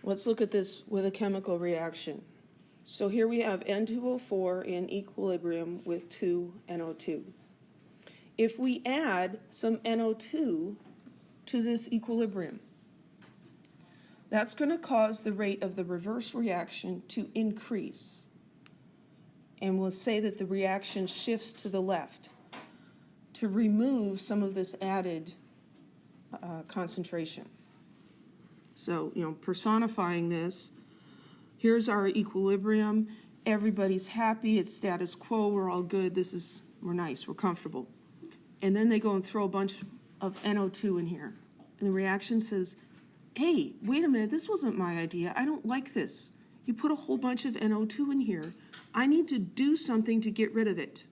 Let's look at this with a chemical reaction. So here we have N2O4 in equilibrium with 2 NO2. If we add some NO2 to this equilibrium, that's going to cause the rate of the reverse reaction to increase. And we'll say that the reaction shifts to the left to remove some of this added concentration. So, personifying this, here's our equilibrium. Everybody's happy. It's status quo. We're all good. We're nice. We're comfortable. And then they go and throw a bunch of NO2 in here. And the reaction says, hey, wait a minute. This wasn't my idea. I don't like this. You put a whole bunch of NO2 in here. I need to do something to get rid of it.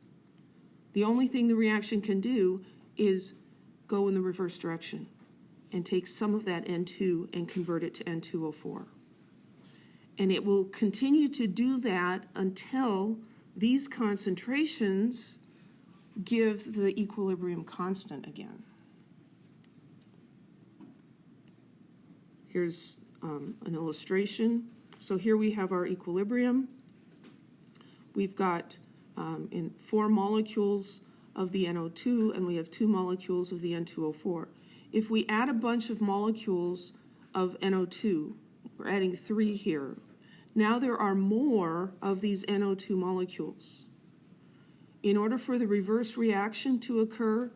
The only thing the reaction can do is go in the reverse direction and take some of that N2 and convert it to N2O4. And it will continue to do that until these concentrations give the equilibrium constant again. Here's an illustration. So here we have our equilibrium. We've got in 4 molecules of the NO2 and we have 2 molecules of the N2O4. If we add a bunch of molecules of NO2, we're adding 3 here. Now there are more of these NO2 molecules. In order for the reverse reaction to occur,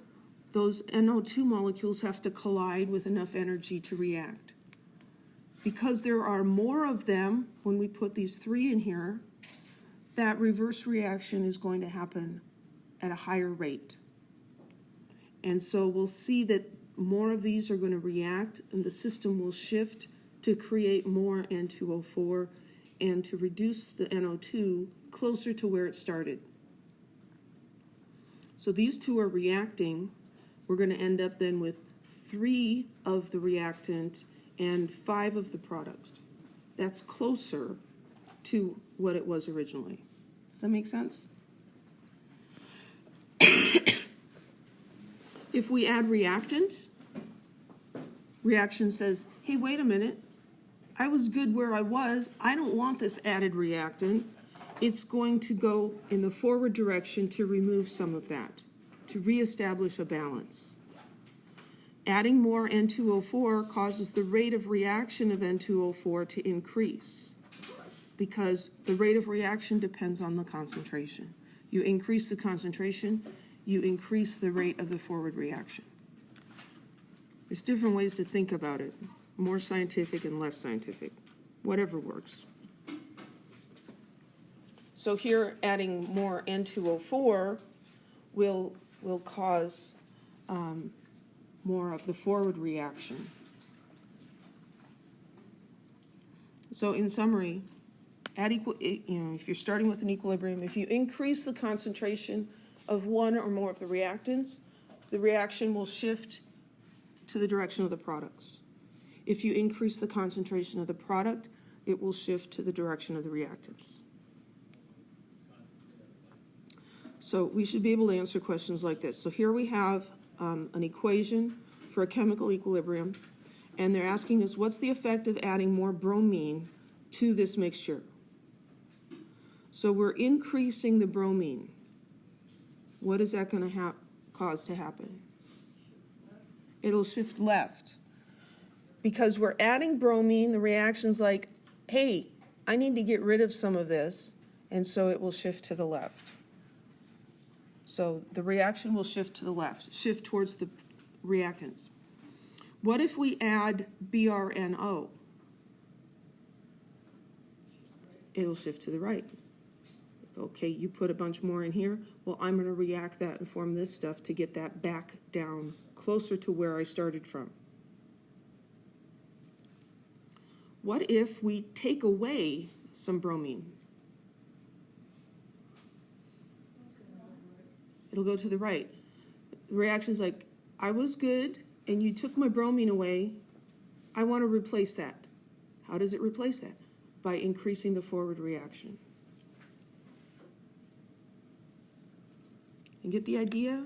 those NO2 molecules have to collide with enough energy to react. Because there are more of them when we put these 3 in here, that reverse reaction is going to happen at a higher rate. And so we'll see that more of these are going to react and the system will shift to create more N2O4 and to reduce the NO2 closer to where it started. So these 2 are reacting. We're going to end up then with 3 of the reactant and 5 of the product. That's closer to what it was originally. Does that make sense? If we add reactant, reaction says, hey, wait a minute. I was good where I was. I don't want this added reactant. It's going to go in the forward direction to remove some of that, to reestablish a balance. Adding more N2O4 causes the rate of reaction of N2O4 to increase because the rate of reaction depends on the concentration. You increase the concentration, you increase the rate of the forward reaction. There's different ways to think about it, more scientific and less scientific, whatever works. So here adding more N2O4 will cause more of the forward reaction. So in summary, if you're starting with an equilibrium, if you increase the concentration of one or more of the reactants, the reaction will shift to the direction of the products. If you increase the concentration of the product, it will shift to the direction of the reactants. So we should be able to answer questions like this. So here we have an equation for a chemical equilibrium, and they're asking us what's the effect of adding more bromine to this mixture. So we're increasing the bromine. What is that going to cause to happen? It'll shift left. Because we're adding bromine, the reaction's like, hey, I need to get rid of some of this, and so it will shift to the left. So the reaction will shift to the left, shift towards the reactants. What if we add BRNO? It'll shift to the right. Okay, you put a bunch more in here. Well, I'm going to react that and form this stuff to get that back down closer to where I started from. What if we take away some bromine? It'll go to the right. The reaction's like, I was good, and you took my bromine away. I want to replace that. How does it replace that? By increasing the forward reaction. You get the idea?